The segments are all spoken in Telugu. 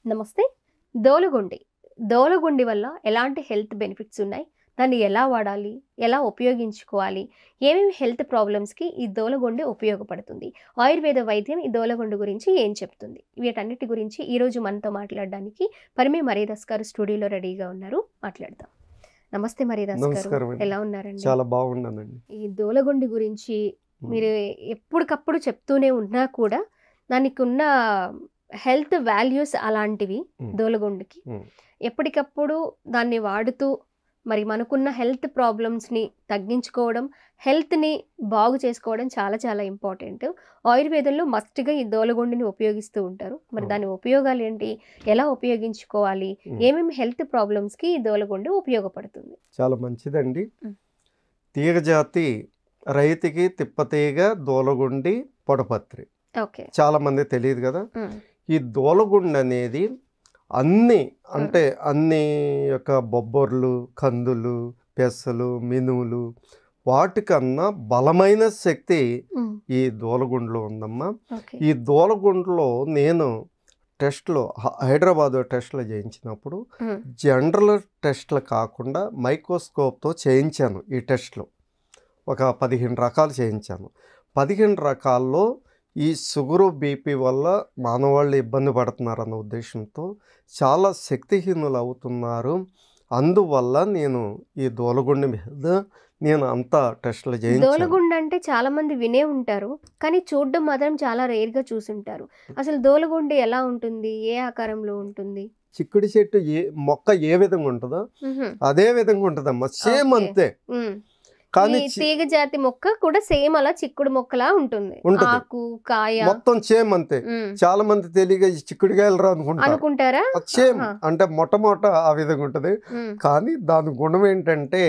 నమస్తే. దోలగుండి. దోలగుండి వల్ల ఎలాంటి హెల్త్ బెనిఫిట్స్ ఉన్నాయి? దాన్ని ఎలా వాడాలి? ఎలా ఉపయోగించుకోవాలి? ఏమేమి హెల్త్ ప్రాబ్లమ్స్‌కి ఈ దోలగుండి ఉపయోగపడుతుంది? ఆయుర్వేద వైద్యం ఈ దోలగుండు గురించి ఏం చెప్తుంది? వీటన్నిటి గురించి ఈరోజు మనతో మాట్లాడడానికి పరిమి మరీదాస్ గారు స్టూడియోలో రెడీగా ఉన్నారు. మాట్లాడదాం. నమస్తే మరీదాస్ గారు. నమస్కారం ఎలా అండి. ఉన్నారండి? చాలా బాగున్నానండి. ఈ దోలగుండి గురించి హ్మ్. మీరు ఎప్పటికప్పుడు చెప్తూనే ఉన్నా కూడా దానికున్న హెల్త్ వాల్యూస్ అలాంటివి హ్మ్. దోలగుండుకి. హ్మ్. ఎప్పటికప్పుడు దాన్ని వాడుతూ మరి మనకున్న హెల్త్ ప్రాబ్లమ్స్‌ని తగ్గించుకోవడం, హెల్త్‌ని బాగు చేసుకోవడం చాలా చాలా ఇంపార్టెంట్. ఆయుర్వేదంలో మస్ట్‌గా ఈ దోలగుండిని ఉపయోగిస్తూ ఉంటారు. మరి అవును. దాని ఉపయోగాలేంటి? ఎలా ఉపయోగించుకోవాలి? హ్మ్. ఏమేమి హెల్త్ ప్రాబ్లమ్స్‌కి ఈ దోలగుండు ఉపయోగపడుతుంది? చాలా మంచిదండి. హ్మ్. తీగజాతి రైతుకి తిప్పతీగ, దూలగుండి, పొడపత్రి. ఓకే. చాలామంది తెలీదు గదా! హ్మ్. ఈ దూలగుండనేది అన్ని హ్మ్. అంటే అన్ని యొక్క బొబ్బర్లు, కందులు, పెసలు, మినుములు వాటికన్నా బలమైన శక్తి హ్మ్. ఈ దూలగుండులో ఉందమ్మా. ఓకే. ఈ దూలగుండులో నేను టెస్ట్‌లో హైదరాబాద్‌లో టెస్ట్‌లు చేయించినప్పుడు హ్మ్. జనరల్ టెస్ట్‌లు కాకుండా మైక్రోస్కోప్‌తో చేయించాను ఈ టెస్ట్‌లు. ఒక 15 రకాలు చేయించాను. 15 రకాల్లో ఈ షుగరు, బీపీ వల్ల మానవాళ్ళు ఇబ్బంది పడుతున్నారన్న ఉద్దేశంతో చాలా శక్తిహీనులవుతున్నారు. అందువల్ల నేను ఈ దూలగుండి మీద నేను అంతా టెస్ట్‌లు చేయించాను. దోలగుండు అంటే చాలా మంది వినే ఉంటారు. కానీ చూడడం మాత్రం చాలా రేర్‌గా చూసుంటారు. అసలు దోలగుండు ఎలా ఉంటుంది? ఏ ఆకారంలో ఉంటుంది? చిక్కుడు చెట్టు మొక్క ఏ విధంగా ఉంటదో హుహు. అదే విధంగా ఉంటదమ్మా. Same okay. అంతే. హ్మ్. ఈ కానీ తీగ జాతి మొక్క కూడా సేమ్ అలా చిక్కుడు మొక్కలా ఉంటుంది. ఉంటది. ఆకు, కాయ. మొత్తం సేమ్ అంతే. హ్మ్. చాలా మంది తెలియక ఈ చిక్కుడుకాయలురా అనుకుంటారు. అనుకుంటారా? అది సేమ్ ఆహా! అంటే మొట్టమొదట ఆ విధంగా ఉంటది. హ్మ్. కానీ దాని గుణం ఏంటంటే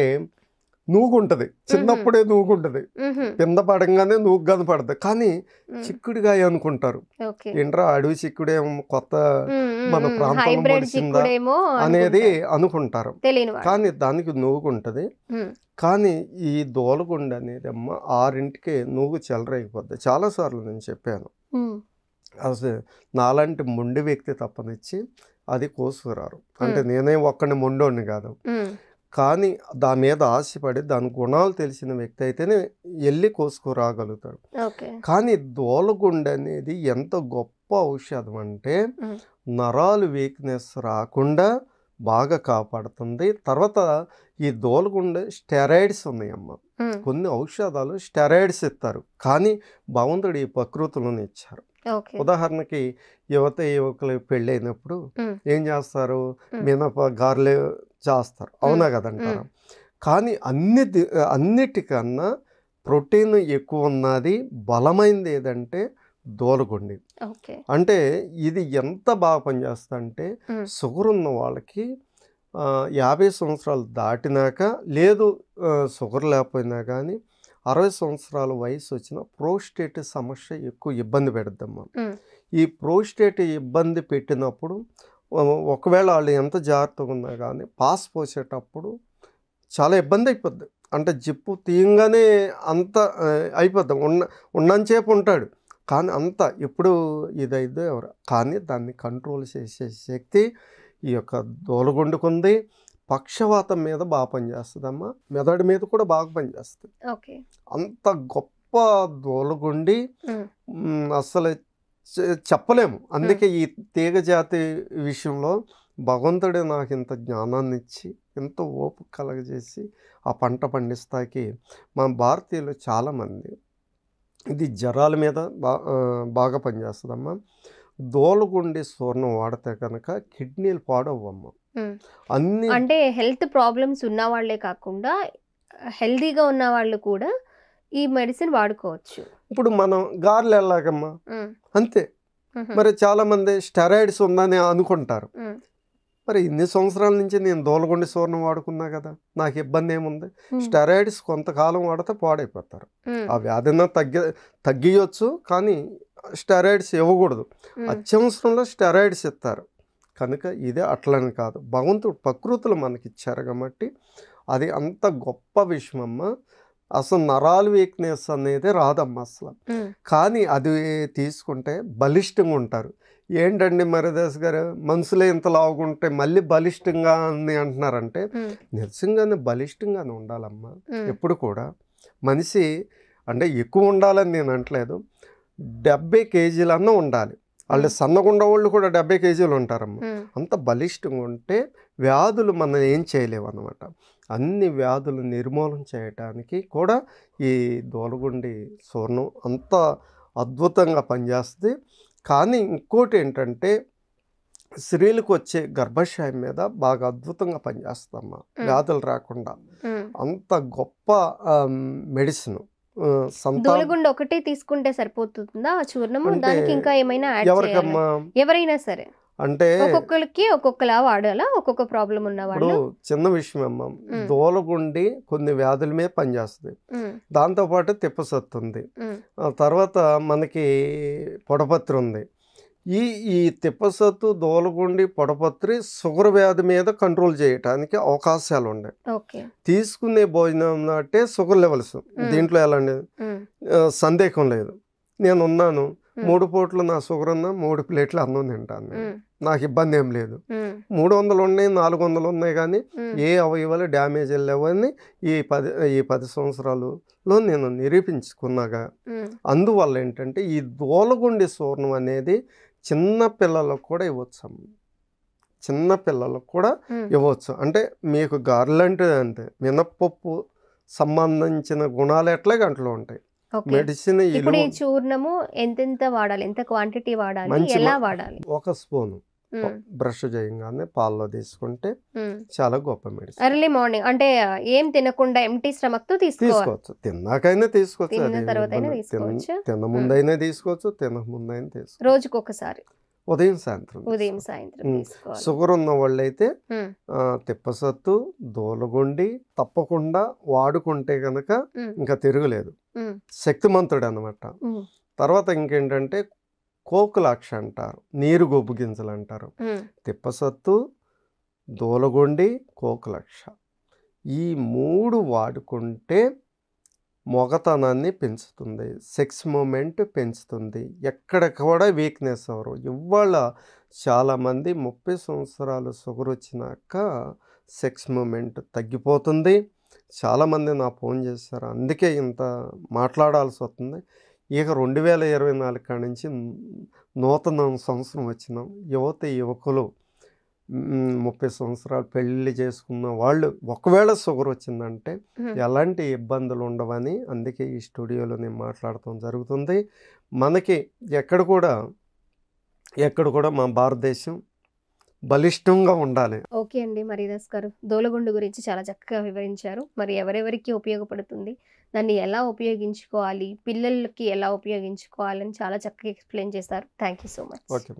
నూగుంటది. హుహు. చిన్నప్పుడే నూగుంటది. హుహు. కింద పడంగానే నూగు కనపడదు. కానీ హ్మ్. చిక్కుడుకాయ అనుకుంటారు. ఓకే. ఏంట్రా అడవి చిక్కుడేమో కొత్త హ్మ్. హ్మ్. మన హ్మ్. ప్రాంతంలో హైబ్రిడ్ మొలిసిందా చిక్కుడేమో అనేది అనుకుంటారు. అనుకుంటారు. తెలియని వాళ్ళు. కానీ దానికి నూగుంటది. హ్మ్. కానీ ఈ దోలగుండు అనేదమ్మ 6కే నూగు చెలరేగిపోద్ది. చాలా సార్లు నేను చెప్పాను. హ్మ్. అసలు నాలాంటి మొండి వ్యక్తి తప్పనిచ్చి అది కోసుకురారు. అంటే హ్మ్. నేనే ఒక్కడిని మొండోడిని కాదు. హ్మ్. కానీ దాని మీద ఆశపడి దాని గుణాలు తెలిసిన వ్యక్తి అయితేనే ఎళ్లి కోసుకురాగలుగుతాడు. ఓకే. కానీ దోలగుండు అనేది ఎంత గొప్ప ఔషధం అంటే హ్మ్. నరాలు వీక్‌నెస్ రాకుండా బాగా కాపాడుతుంది. తర్వాత ఈ దోలగుండు స్టెరాయిడ్స్ ఉన్నాయమ్మ. హ్మ్. కొన్ని ఔషధాలు స్టెరాయిడ్స్ ఇస్తారు. కానీ భగవంతుడు ఈ ప్రకృతిలోనే ఇచ్చారు. ఓకే. ఉదాహరణకి యువకులు పెళ్ళైనప్పుడు హ్మ్. ఏం చేస్తారు? హ్మ్. మినప గారెలు చేస్తారు. హ్మ్. అవునా హ్మ్. కదంటారా? కానీ అన్నిటికన్నా ప్రోటీన్ ఎక్కువున్నది, బలమైనది ఏదంటే దోలగుండి. ఓకే. అంటే ఇది ఎంత బాగా పనిచేస్తదంటే హ్మ్. షుగర్ ఉన్న వాళ్ళకి 50 సంవత్సరాలు దాటినాక లేదు షుగర్ లేకపోయినా కానీ 60 సంవత్సరాల వయసు వచ్చిన ప్రోస్టేట్ సమస్య ఎక్కువ ఇబ్బంది పెడుద్దమ్మా. హ్మ్. ఈ ప్రోస్టేట్ ఇబ్బంది పెట్టినప్పుడు ఒకవేళ వాళ్ళు ఎంత జాగ్రత్తగా ఉన్నా కానీ పాస్ పోసేటప్పుడు చాలా ఇబ్బంది అయిపోద్ది. అంటే జిప్పు తీయంగానే అంత అయిపోద్ది. ఉన్నంతసేపు ఉంటాడు. కానీ అంత ఎప్పుడు ఇదైద్దో ఎవరు. కానీ దాన్ని కంట్రోల్ చేసే శక్తి ఈ యొక్క దోలగుండుకుంది. పక్షవాతం మీద బాగా పనిచేస్తదమ్మా. మెదడు మీద కూడా బాగా పనిచేస్తది. ఓకే. అంత గొప్ప దోలగుండి హ్మ్. అస్సలు చెప్పలేము. హ్మ్. అందుకే ఈ తీగ జాతి విషయంలో భగవంతుడే నాకింత జ్ఞానాన్నిచ్చి, ఎంతో ఓపిక కలగజేసి ఆ పంట పండిస్తాకి మన భారతీయులు చాలామంది ఇది జ్వరాల మీద బాగా పనిచేస్తదమ్మా. దోలగుండి చూర్ణం వాడితే కనుక కిడ్నీలు పాడవ్వమ్మా. హ్మ్. అన్ని అంటే హెల్త్ ప్రాబ్లమ్స్ ఉన్నవాళ్ళే కాకుండా హెల్తీగా ఉన్నవాళ్ళు కూడా ఈ మెడిసిన్ వాడుకోవచ్చు. ఇప్పుడు మనం గారెలు ఎలాగమ్మా? హ్మ్. అంతే. హుహు. మరి చాలామంది స్టెరాయిడ్స్ ఉందని అనుకుంటారు. హ్మ్. మరి ఇన్ని సంవత్సరాల నుంచి నేను దోలగుండి చూర్ణం వాడుకున్నా కదా! నాకు ఇబ్బందేముంది? హ్మ్. స్టెరాయిడ్స్ కొంతకాలం వాడితే పాడైపోతారు. హ్మ్. ఆ వ్యాధిని తగ్గియొచ్చు. కానీ స్టెరాయిడ్స్ ఇవ్వకూడదు. హ్మ్. అత్యవసరంలో స్టెరాయిడ్స్ ఇస్తారు. కనుక ఇదే అట్లని కాదు. భగవంతుడు ప్రకృతిలో మనకిచ్చారు కాబట్టి అది అంత గొప్ప విషయమమ్మ. అసలు నరాల వీక్నెస్ అనేది రాదమ్మా అసలు. కానీ అది తీసుకుంటే బలిష్టంగా ఉంటారు. ఏంటండి మరిదాస్ గారు, మనుషులే ఇంత లావుగుంటే మళ్ళీ బలిష్టంగా అని అంటున్నారంటే, నిజంగానే బలిష్టంగానే ఉండాలమ్మా. ఎప్పుడు కూడా మనిషి అంటే ఎక్కువ ఉండాలని నేను అంటలేదు, 70 కేజీలన్నా ఉండాలి. వాళ్ళు సన్నగుండ వాళ్ళు కూడా 70 కేజీలు ఉంటారమ్మా. అంత బలిష్టంగా ఉంటే వ్యాధులు మనం ఏం చేయలేవు అన్నమాట. అన్ని వ్యాధులు నిర్మూలన చేయడానికి కూడా ఈ దోలగుండి చూర్ణం అంత అద్భుతంగా పనిచేస్తుంది. కానీ ఇంకోటి ఏంటంటే, స్త్రీలకు వచ్చే గర్భాశయం మీద బాగా అద్భుతంగా పనిచేస్తామా, వ్యాధులు రాకుండా. అంత గొప్ప మెడిసిన్. దోలగుండ ఒకటే తీసుకుంటే సరిపోతుందా ఆ చూర్ణము? అంటే దానికి ఇంకా ఏమైనా యాడ్ చేయాలా? ఎవరికమ్మా ఎవరైనా సరే అంటే ఒక్కొక్కరికి ఒక్కొక్కలా వాడాలా? ఒక్కొక్క ప్రాబ్లం ఉన్న ఇప్పుడు వాళ్ళు. చిన్న విషయం అమ్మా, దోలగుండి కొన్ని వ్యాధుల మీద పనిచేస్తుంది. దాంతోపాటు తిప్పసత్తు ఉంది, తర్వాత మనకి పొడపత్రి ఉంది. ఈ తిప్పసత్తు, దోలగుండి, పొడపత్రి షుగర్ వ్యాధి మీద కంట్రోల్ చేయటానికి అవకాశాలు ఉన్నాయి. ఓకే. తీసుకునే భోజనం అంటే షుగర్ లెవెల్స్ దీంట్లో ఎలాంటి సందేహం లేదు. నేను ఉన్నాను, 3 పూట్లు నా షుగర్ ఉన్నా 3 ప్లేట్లు అన్నం తింటాను నేను. నాకు ఇబ్బంది ఏం లేదు. 300 ఉన్నాయి, 400 ఉన్నాయి, కానీ ఏ అవయవాలు డ్యామేజ్ లేవని ఈ 10 సంవత్సరాలలో నేను నిరూపించుకున్నాగా. అందువల్ల ఏంటంటే ఈ దోలగుండి చూర్ణం అనేది చిన్న పిల్లలకు కూడా ఇవ్వచ్చు. చిన్న పిల్లలకు కూడా ఇవ్వచ్చు. అంటే మీకు గారెలంటే అంతే, మినప్పప్పు సంబంధించిన గుణాలు ఎట్లాగే అంట్లో ఉంటాయి. మెడిసిన్ ఇప్పుడు ఈ చూర్ణము ఎంతెంత వాడాలి, ఎంత క్వాంటిటీ వాడాలి, ఎలా వాడాలి? 1 స్పూన్ బ్రష్ చేయగానే పాలలో తీసుకుంటే చాలా గొప్ప మెడిసిన్. ఎర్లీ మార్నింగ్ అంటే ఏం తినకుండా ఎంటీ స్టమక్ తో తీసుకోవచ్చు. తిన్నాకైనా తీసుకోవచ్చు, తిన్న ముందైనా తీసుకోవచ్చు, తినక ముందైనా తీసుకోవచ్చు. రోజుకొకసారి ఉదయం సాయంత్రం. షుగర్ ఉన్న వాళ్ళు అయితే తిప్పసత్తు, దోలగుండి తప్పకుండా వాడుకుంటే కనుక ఇంకా తిరగలేదు. శక్తిమంతుడు అన్నమాట. తర్వాత ఇంకేంటంటే కోకులాక్ష అంటారు, నీరు గొబ్బు గింజలు అంటారు. తిప్పసత్తు, దోలగుండి, కోకులాక్ష ఈ 3 వాడుకుంటే మొగతనాన్ని పెంచుతుంది, సెక్స్ మూమెంట్ పెంచుతుంది, ఎక్కడ కూడా వీక్నెస్ అవ్వరు. ఇవాళ చాలామంది 30 సంవత్సరాలు షుగర్ వచ్చినాక సెక్స్ మూమెంట్ తగ్గిపోతుంది. చాలామంది నా ఫోన్ చేశారు, అందుకే ఇంత మాట్లాడాల్సి వస్తుంది. ఇక 2024 కాడి నుంచి నూతన సంవత్సరం వచ్చినాం. యువకులు 30 సంవత్సరాలు పెళ్ళి చేసుకున్న వాళ్ళు ఒకవేళ షుగర్ వచ్చిందంటే ఎలాంటి ఇబ్బందులు ఉండవని అందుకే ఈ స్టూడియోలో నేను మాట్లాడటం జరుగుతుంది. మనకి ఎక్కడ కూడా మా భారతదేశం బలిష్టంగా ఉండాలి. ఓకే అండి మరిదాస్ గారు, దోలగుండు గురించి చాలా చక్కగా వివరించారు. మరి ఎవరెవరికి ఉపయోగపడుతుంది, దాన్ని ఎలా ఉపయోగించుకోవాలి, పిల్లలకి ఎలా ఉపయోగించుకోవాలని చాలా చక్కగా ఎక్స్ప్లెయిన్ చేశారు. Thank you so much. Okay.